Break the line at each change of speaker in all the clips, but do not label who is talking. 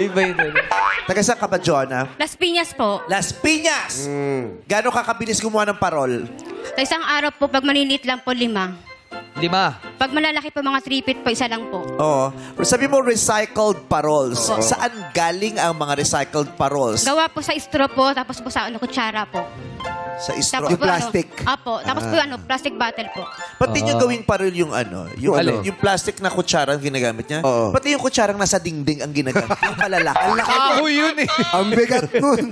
Iba yun.
Taga saan ka ba, Jonah?
Las Piñas po.
Las Piñas! Gano'ng kakabilis gumawa ng parol?
Sa isang araw po, pag maliliit lang po, 5.
5.
Pag malalaki po, mga 3 feet po, 1 lang po.
Oo. Sabi mo, recycled parols.
Oo.
Saan galing ang mga recycled parols?
Gawa po sa straw po, tapos po sa kutsara po.
Sa straw.
Tapos
Yung
po,
plastic.
Apo. Tapos po plastic bottle po.
Pati nyo gawing parol yung
Yung alin?
yung plastic na kutsara ang ginagamit niya.
Oo.
Pati yung kutsarang nasa dingding ang ginagamit. Yung malalaki.
Kahoy yun eh.
Ang bigat nun.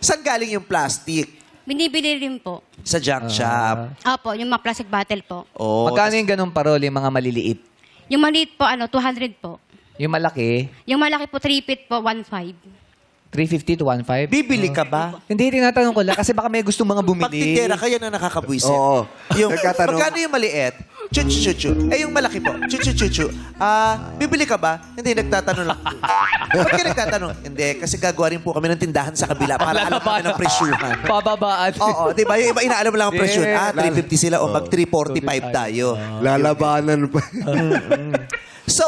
Saan galing yung plastic?
Binibili rin po.
Sa junk shop.
Apo, yung mga plastic bottle po.
Oh,
Magkano yung ganong parol, yung mga maliliit?
Yung maliit po, 200 po.
Yung malaki,
Yung malaki po, 3 feet po, 1.5.
350 to 1.5?
bibili ka ba?
Hindi, tinatanong ko lang kasi baka may gustong mga bumili.
Pagtitera, kaya na nakakabwisit.
Oo.
Yung,
Nagkatanong.
magkano yung maliit? Chu-chu-chu-chu. Eh, yung malaki po. Chu-chu-chu-chu. Bibili ka ba? Hindi, nagtatanong lang. Ba't ka nagtatanong? Hindi, kasi gagawa rin po kami ng tindahan sa kabila para alam kami ng presyuhan.
Pababaan.
Oo, di ba? Yung iba inaalam mo lang ang presyon.
Yeah.
350 sila o mag 345 tayo.
Lalabanan pa.
So,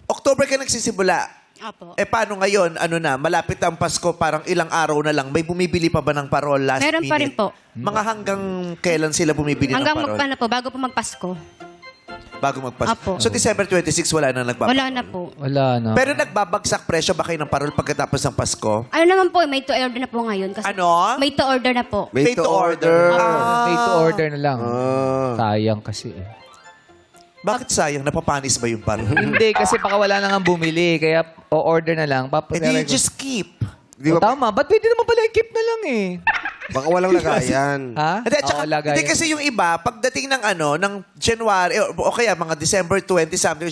October ka nagsisimula.
Apo.
Eh, paano ngayon? Ano na? Malapit ang Pasko, parang ilang araw na lang. May bumibili pa ba ng parol last
Meron
minute?
pa rin po.
Mga hanggang kailan sila bumibili
Hanggang
ng parol?
po, bago po magpasko.
Bago magpasko.
Apo.
So, December 26, wala na nagbabagsak.
Wala na po.
Wala na.
Pero nagbabagsak presyo ba kayo ng parol pagkatapos ng Pasko?
Ano naman po, may to order na po ngayon. Kasi
Ano?
May to order na po.
Made to order.
Made to order na lang.
Ah.
Sayang kasi eh.
Bakit sayang? Napapanis ba yung parol?
Hindi, kasi baka wala na nga bumili. Kaya o-order na lang.
Eh, di you just keep.
Di
O,
ba,
tama. Ba't pwede naman pala i-keep na lang eh?
baka walang lagayan.
Ha?
Hindi, at saka,
Oo, lagayan.
hindi kasi yung iba, pagdating ng ng January, o kaya mga December 20 something,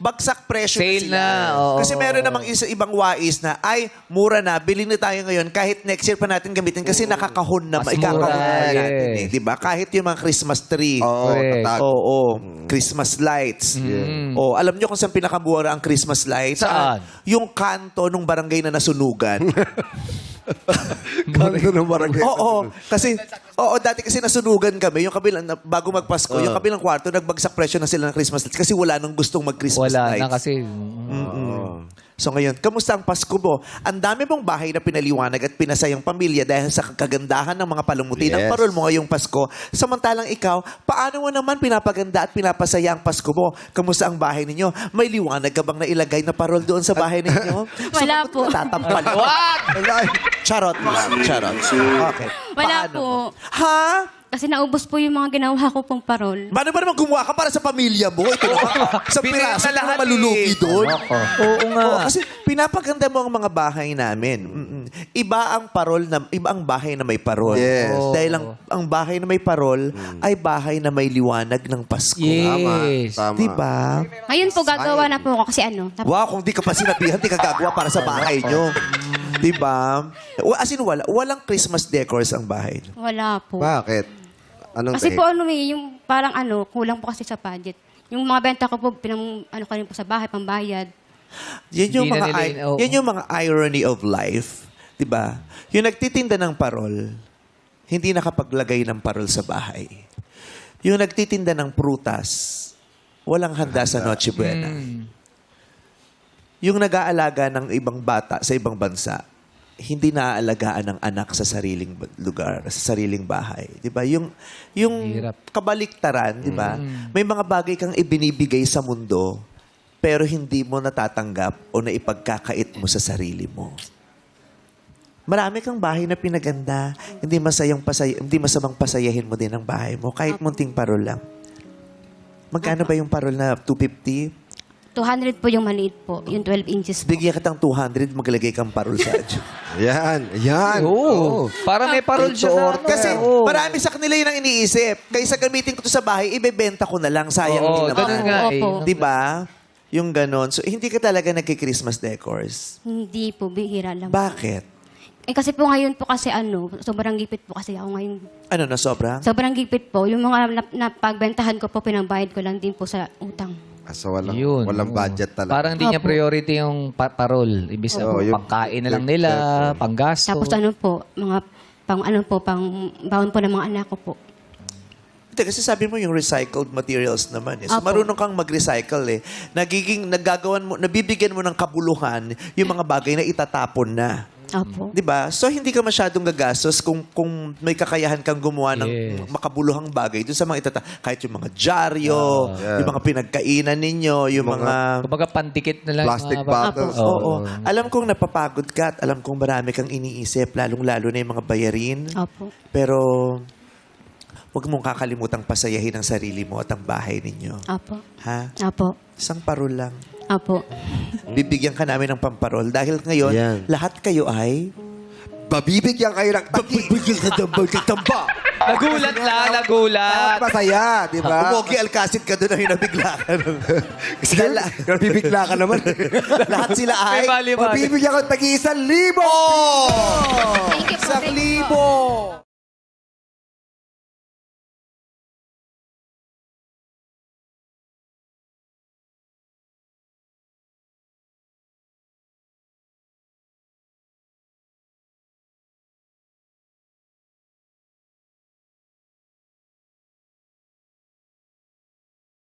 bagsak presyo
Sale
sila.
na, oo.
Kasi meron namang ibang wais na, ay, mura na, bilhin na tayo ngayon, kahit next year pa natin gamitin, kasi nakakahon na,
Mas
ikakahon
mura,
pa natin
yes.
eh, di ba? Kahit yung mga Christmas tree.
Oo,
Correct.
tatag.
Oo, Christmas lights. Oh, alam nyo kung saan pinakamura ang Christmas lights?
Saan?
Yung kanto nung barangay na nasunugan.
Kanto ng barangay.
Oo, kasi dati kasi nasunugan kami, yung kabilang bago magpasko, yung kabilang kwarto nagbagsak presyo na sila ng Christmas lights kasi wala nang gustong mag-Christmas
Wala
lights.
na kasi.
So ngayon, kamusta ang Pasko mo? Ang dami mong bahay na pinaliwanag at pinasayang pamilya dahil sa kagandahan ng mga palumuti ng
Yes.
parol mo ngayong Pasko. Samantalang ikaw, paano mo naman pinapaganda at pinapasaya ang Pasko mo? Kamusta ang bahay ninyo? May liwanag ka bang nailagay na parol doon sa bahay ninyo?
Wala po.
Tatampal.
What?
Charot lang. Charot. Okay.
Wala
Paano
po.
mo? Ha?
Kasi naubos po yung mga ginawa ko pong parol.
Paano ba naman gumawa ka para sa pamilya mo? Ito naman, sa
Pinira
piraso
na
na
lahat
malulugi
eh.
doon.
Oo nga.
Oo, kasi pinapaganda mo ang mga bahay namin. Iba ang parol na iba ang bahay na may parol.
Yes.
Dahil ang bahay na may parol ay bahay na may liwanag ng Pasko.
Yes.
Tama.
Diba?
Ngayon po, gagawa na po ako kasi
Wow, kung di ka pa sinabihan, di ka gagawa para sa bahay nyo. Diba? As in, walang Christmas decors ang bahay nyo.
Wala po.
Bakit? Anong
Kasi
take?
po yung parang kulang po kasi sa budget. Yung mga benta ko po, ko rin po sa bahay, pambayad.
Yan yung
Hindi na
mga
nila oo.
yan yung mga irony of life, 'di ba? Yung nagtitinda ng parol, hindi nakapaglagay ng parol sa bahay. Yung nagtitinda ng prutas, walang handa sa Noche Buena. Yung nag-aalaga ng ibang bata sa ibang bansa, hindi naaalagaan ng anak sa sariling lugar, sa sariling bahay, 'di ba? Yung
Hirap.
kabaliktaran, 'di ba? May mga bagay kang ibinibigay sa mundo pero hindi mo natatanggap o naipagkakait mo sa sarili mo. Marami kang bahay na pinaganda, hindi masamang pasayahin mo din ang bahay mo kahit munting parol lang. Magkano ba yung parol na 250?
200 po yung maliit po, yung 12 inches po.
Bigyan kitang 200, maglagay kang parol sa
Yan. Yan.
Oo. Para may parol siya na.
Kasi
Oo.
marami sa kanila yun ang iniisip. Kaysa gamitin ko to sa bahay, ibebenta ko na lang. Sayang
Oo,
din
ganun
naman.
nga eh.
Opo.
Di ba? Yung ganon. So, hindi ka talaga nagki-Christmas decors.
Hindi po, bihira lang.
Bakit?
Kasi po ngayon po kasi sobrang gipit po kasi ako ngayon.
Ano na sobra?
Sobrang gipit po. Yung mga napagbentahan ko po, pinambayad ko lang din po sa utang.
So, walang,
Yun.
walang
oo.
budget talaga.
Parang hindi niya
Opo.
priority yung parol. Ibig
Oo,
sabihin,
yung-
pangkain na lang nila, panggasto.
Tapos pang baon po ng mga anak ko po.
Hindi, kasi sabi mo yung recycled materials naman. Eh. So,
Apo.
marunong kang mag-recycle eh. Nabibigyan mo ng kabuluhan yung mga bagay na itatapon na.
Opo.
'Di ba? So hindi ka masyadong gagastos kung may kakayahan kang gumawa ng
Yes.
makabuluhang bagay dun sa mga kahit yung mga dyaryo,
Yeah.
yung mga pinagkainan ninyo, yung mga
Kumbaga pandikit na lang.
Plastic
mga
bottles.
Oo.
Oo. Alam kong napapagod ka at alam kong marami kang iniisip, lalong-lalo na yung mga bayarin.
Opo.
Pero huwag mong kakalimutang pasayahin ang sarili mo at ang bahay ninyo.
Opo.
Ha?
Opo.
Isang parol lang.
Opo.
Bibigyan ka namin ng pamparol dahil ngayon,
Yan.
lahat kayo ay
Babibigyan kayo ng taki.
Nagulat lang, nagulat.
Masaya, di ba?
Umogi Alcacid ka doon ay nabigla ka.
Sige, bibigla ka naman.
Lahat sila ay...
May mali-mali.
Mabibigyan ko ng tagi 1,000!
Thank you po. Thank you po.